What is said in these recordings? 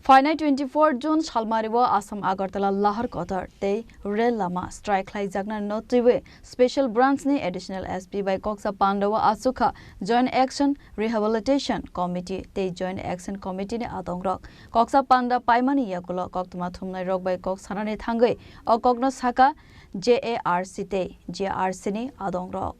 Final 24 June Shalmariwa Assam Agartala Lahar Kotar Te Rail Lama Strike Lai Jagna Notiwe Special Branch ni Additional SP by Koksa Pandawa Asuka Joint Action Rehabilitation Committee Te Joint Action Committee ni Adongrok Koksa Panda Paimani Yakulo Koktuma Thumnai Rok by Koksanani Thangai O Kokno Saka JARC Te JARC ni Adongrok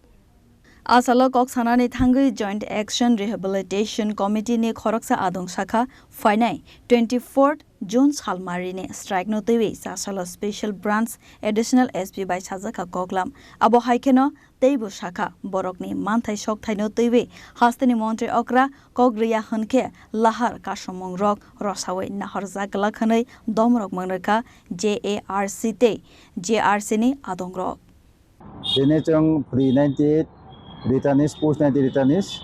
Asala Koksanani Thangai Joint Action Rehabilitation Committee ni Khoroksa Adong Shaka Final 24th June Salmari ni strike no tewi Sasala Special Branch Additional SP by Chazaka Koklam Abo Haikeno Teibu Shaka Borok ni Manthai Shok Thai no tewi Hastini Montre Okra Kogriya Hunke Lahar Kashomong Rok Rosawe Nahar Zakala Khanai Domrok Mangraka JARC Te JARC ni Adong Rok Dene chong pre-98 returnees, post-90 returnees,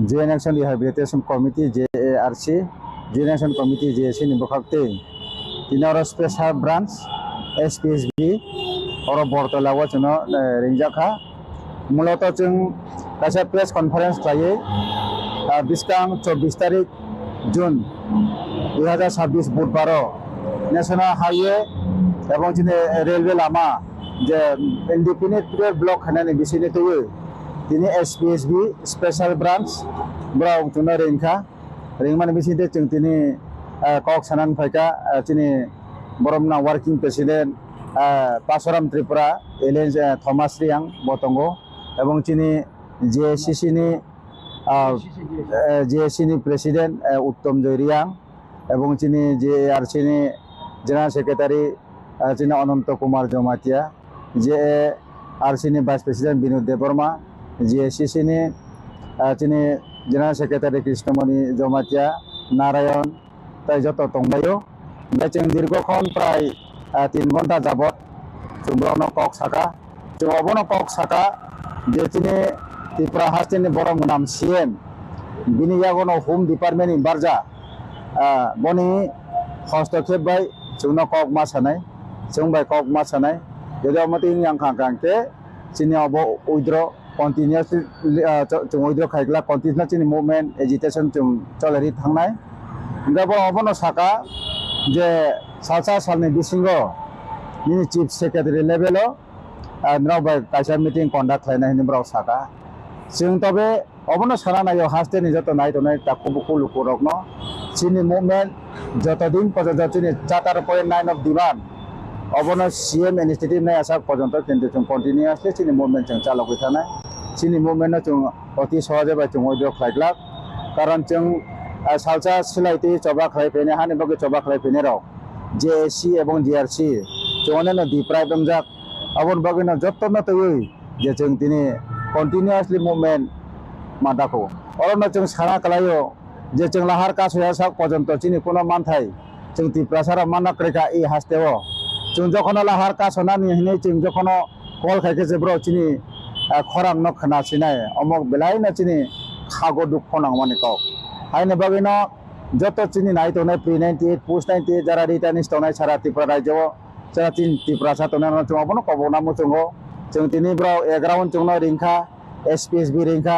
Joint Action Rehabilitation Committee JARC, Joint Action Committee JAC ni bokakte. Tinara Special Branch SPSB oro bortolawa chono ringjaka. Muloto chung kasa press conference klaye biskang 24 tarik June 2026 বুধবারও National Highway এবং চিনে railway Lama যে independent block খানানি বিসিনে তুই তিনি SPSB Special Branch brow তুনা রেংখা রেংমান বিসিতে जों তিনি cock Sanan ফাইকা চিনি বরমনা working president পাসরাম Tripura এলেন Thomas Reang বতঙ্গ এবং চিনি জেএসসি নি প্রেসিডেন্ট উত্তম জয়রিয়াং এবং চিনি JARC নি জেনারেল সেক্রেটারি চিনি অনন্ত কুমার জমাতিয়া JARC নি vice president Binod Debbarma JACC ni chini General Secretary Krishnamani Jomatia Narayan tai joto tongbayo becheng dirgokhon prai 3 ঘন্টা jabot chumrono kok saka chumobono kok saka je chini Tripura hastini borong nam CM bini yagono Home Department in Barja boni hostokep bai chungno kok ma sanai chungbai kok ma sanai jedo mating yang khangkangte chini obo withdraw continuously withdraw khaikla continuous movement agitation cholari thangnai gabo obono saka je salsa salni bisingo ni chief secretary level now by kaisa meeting conduct khlaina hini brau saka sing tobe obono sara nayo haste ni joto nai to nai takubuku lukurokno chini movement joto din pojojo chini 4.9 of demand obono CM initiative nai asa pojonto kintu chung continuously chini movement chung chalogoi thanai chini movement no chung oti sohoje bai chung ojo khlaikla karon chung salsa silaiti choba khlai pene hani boge choba khlai pene ro JAC ebong JRC chone no deprive jamjak abon boge no jotto no tei je chung tini continuously movement madako orono chung sara kalayo je chung lahar ka soya sak pojonto chini kono manthai chung Tripura sara manak reka e hasteo chung jokhono lahar ka sonani hine chung jokhono kol khaike je bro chini খরাং ন খানা Sinai অমক বেলাই না চিনি খাগো দুঃখ নাংমানি cock Heine বাগিনো যত চিনি নাই তো নাই pre-98 post-98 যারা রিটার্নিস্ট তো নাই সারা ত্রিপুরা রাজ্য যারা চিন ত্রিপুরা সাথে না চুং অবনো কবো নামো চুঙ্গো जों তিনি ব্রাও 11 চুং রিংখা SPSB রিংখা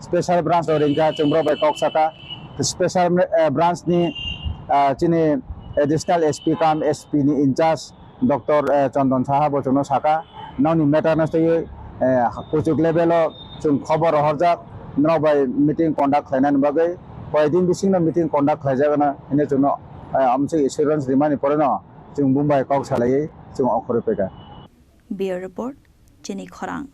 স্পেশাল ব্রাঞ্চ রিংখা চুং ব্রাও বাই কক সাকা স্পেশাল ব্রাঞ্চ নি চিনি এডিশনাল SP কাম SP নি ইনচার্জ ডক্টর চন্দন সাহা বচনো সাকা নাউনি মেটারনেস kucuk level chung khobor horjak no by meeting conduct khainan bagai koidin bising no meeting conduct khaijagana ine chuno amse assurance rimani poreno chung Mumbai kok salai chung okhore peka Bureau Report Jenny Khorang